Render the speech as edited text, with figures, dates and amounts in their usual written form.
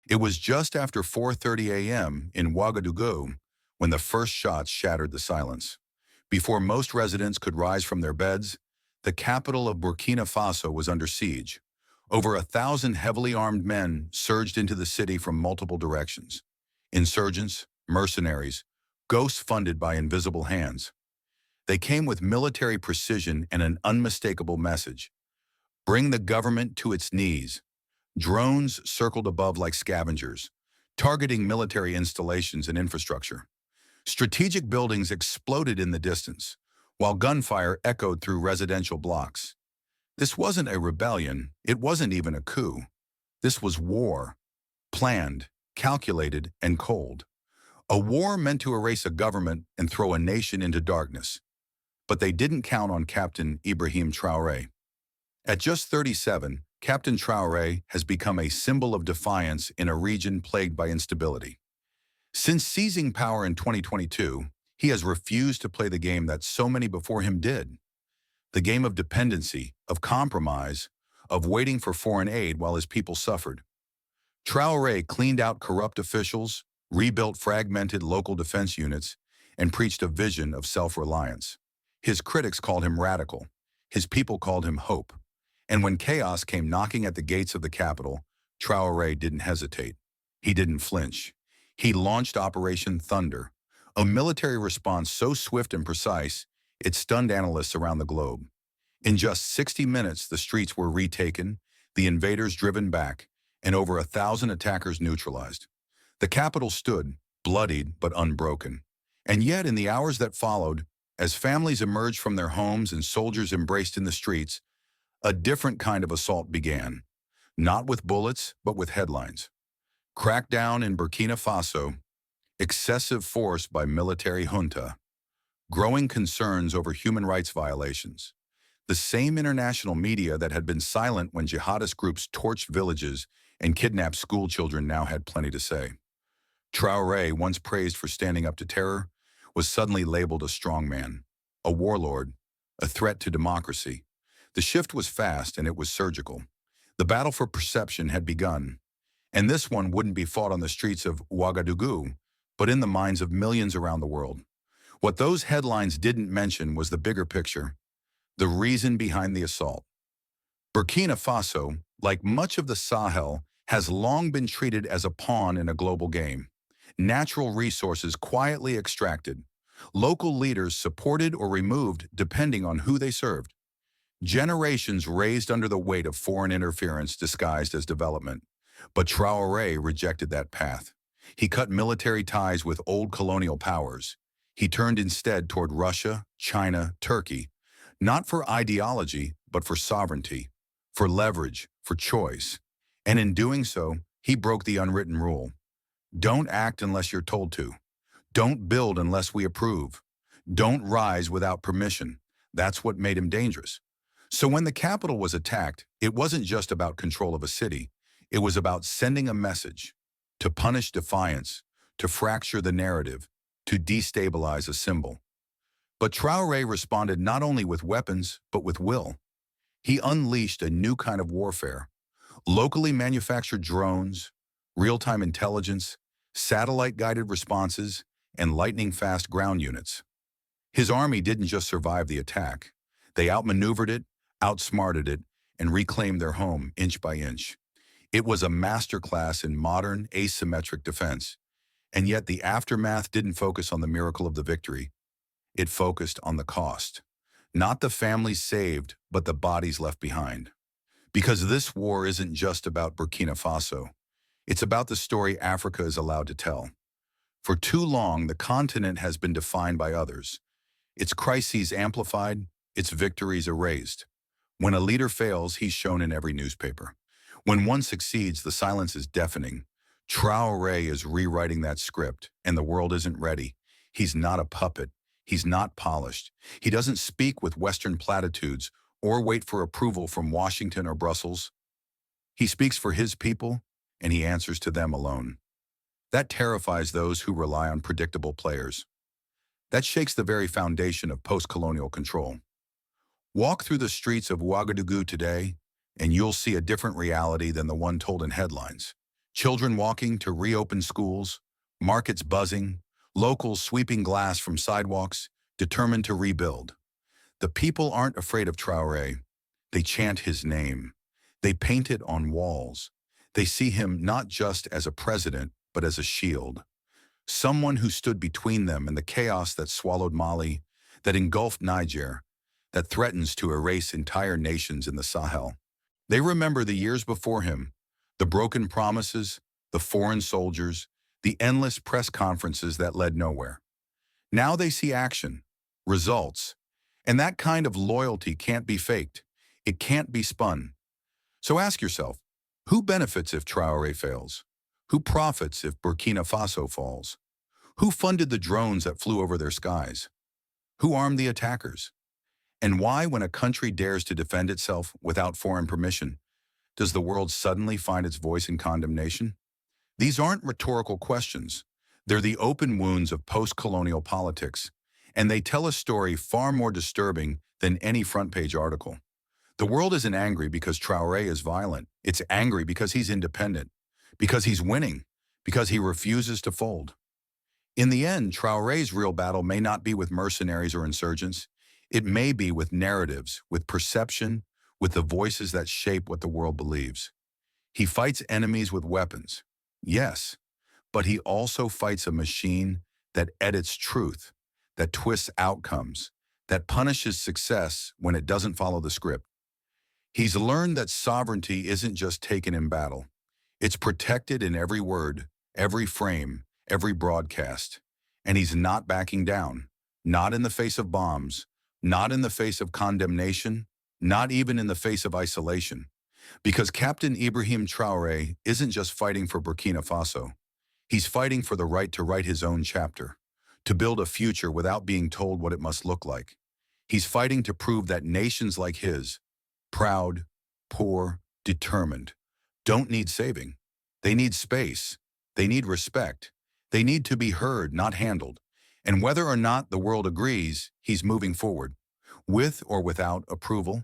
It was just after 4:30 a.m. in Ouagadougou when the first shots shattered the silence. Before most residents could rise from their beds, the capital of Burkina Faso was under siege. Over 1,000 heavily armed men surged into the city from multiple directions. Insurgents, mercenaries, ghosts funded by invisible hands. They came with military precision and an unmistakable message: bring the government to its knees. Drones circled above like scavengers, targeting military installations and infrastructure. Strategic buildings exploded in the distance, while gunfire echoed through residential blocks. This wasn't a rebellion, it wasn't even a coup. This was war, planned, calculated, and cold. A war meant to erase a government and throw a nation into darkness. But they didn't count on Captain Ibrahim Traoré. At just 37, Captain Traoré has become a symbol of defiance in a region plagued by instability. Since seizing power in 2022, he has refused to play the game that so many before him did. The game of dependency, of compromise, of waiting for foreign aid while his people suffered. Traoré cleaned out corrupt officials, rebuilt fragmented local defense units, and preached a vision of self-reliance. His critics called him radical. His people called him hope. And when chaos came knocking at the gates of the capital, Traoré didn't hesitate. He didn't flinch. He launched Operation Thunder, a military response so swift and precise, it stunned analysts around the globe. In just 60 minutes, the streets were retaken, the invaders driven back, and over 1,000 attackers neutralized. The capital stood, bloodied but unbroken. And yet, in the hours that followed, as families emerged from their homes and soldiers embraced in the streets, a different kind of assault began. Not with bullets, but with headlines. Crackdown in Burkina Faso, excessive force by military junta, growing concerns over human rights violations. The same international media that had been silent when jihadist groups torched villages and kidnapped schoolchildren now had plenty to say. Traoré, once praised for standing up to terror, was suddenly labeled a strongman, a warlord, a threat to democracy. The shift was fast and it was surgical. The battle for perception had begun, and this one wouldn't be fought on the streets of Ouagadougou, but in the minds of millions around the world. What those headlines didn't mention was the bigger picture, the reason behind the assault. Burkina Faso, like much of the Sahel, has long been treated as a pawn in a global game. Natural resources quietly extracted, local leaders supported or removed depending on who they served. Generations raised under the weight of foreign interference disguised as development. But Traoré rejected that path. He cut military ties with old colonial powers. He turned instead toward Russia, China, Turkey, not for ideology, but for sovereignty, for leverage, for choice. And in doing so, he broke the unwritten rule. Don't act unless you're told to. Don't build unless we approve. Don't rise without permission. That's what made him dangerous. So when the capital was attacked, it wasn't just about control of a city. It was about sending a message, to punish defiance, to fracture the narrative, to destabilize a symbol. But Traoré responded not only with weapons, but with will. He unleashed a new kind of warfare. Locally manufactured drones, real-time intelligence, satellite-guided responses, and lightning-fast ground units. His army didn't just survive the attack. They outmaneuvered it, outsmarted it, and reclaimed their home inch by inch. It was a masterclass in modern, asymmetric defense. And yet the aftermath didn't focus on the miracle of the victory. It focused on the cost. Not the families saved, but the bodies left behind. Because this war isn't just about Burkina Faso. It's about the story Africa is allowed to tell. For too long, the continent has been defined by others. Its crises amplified, its victories erased. When a leader fails, he's shown in every newspaper. When one succeeds, the silence is deafening. Traoré is rewriting that script, and the world isn't ready. He's not a puppet. He's not polished. He doesn't speak with Western platitudes or wait for approval from Washington or Brussels. He speaks for his people, and he answers to them alone. That terrifies those who rely on predictable players. That shakes the very foundation of post-colonial control. Walk through the streets of Ouagadougou today, and you'll see a different reality than the one told in headlines. Children walking to reopen schools, markets buzzing, locals sweeping glass from sidewalks, determined to rebuild. The people aren't afraid of Traoré. They chant his name. They paint it on walls. They see him not just as a president, but as a shield. Someone who stood between them and the chaos that swallowed Mali, that engulfed Niger, that threatens to erase entire nations in the Sahel. They remember the years before him, the broken promises, the foreign soldiers, the endless press conferences that led nowhere. Now they see action, results, and that kind of loyalty can't be faked. It can't be spun. So ask yourself, who benefits if Traoré fails? Who profits if Burkina Faso falls? Who funded the drones that flew over their skies? Who armed the attackers? And why, when a country dares to defend itself without foreign permission, does the world suddenly find its voice in condemnation? These aren't rhetorical questions. They're the open wounds of post-colonial politics, and they tell a story far more disturbing than any front-page article. The world isn't angry because Traoré is violent. It's angry because he's independent, because he's winning, because he refuses to fold. In the end, Traoré's real battle may not be with mercenaries or insurgents. It may be with narratives, with perception, with the voices that shape what the world believes. He fights enemies with weapons, yes, but he also fights a machine that edits truth, that twists outcomes, that punishes success when it doesn't follow the script. He's learned that sovereignty isn't just taken in battle. It's protected in every word, every frame, every broadcast. And he's not backing down, not in the face of bombs, not in the face of condemnation, not even in the face of isolation. Because Captain Ibrahim Traoré isn't just fighting for Burkina Faso. He's fighting for the right to write his own chapter, to build a future without being told what it must look like. He's fighting to prove that nations like his, proud, poor, determined, don't need saving. They need space. They need respect. They need to be heard, not handled. And whether or not the world agrees, he's moving forward, with or without approval,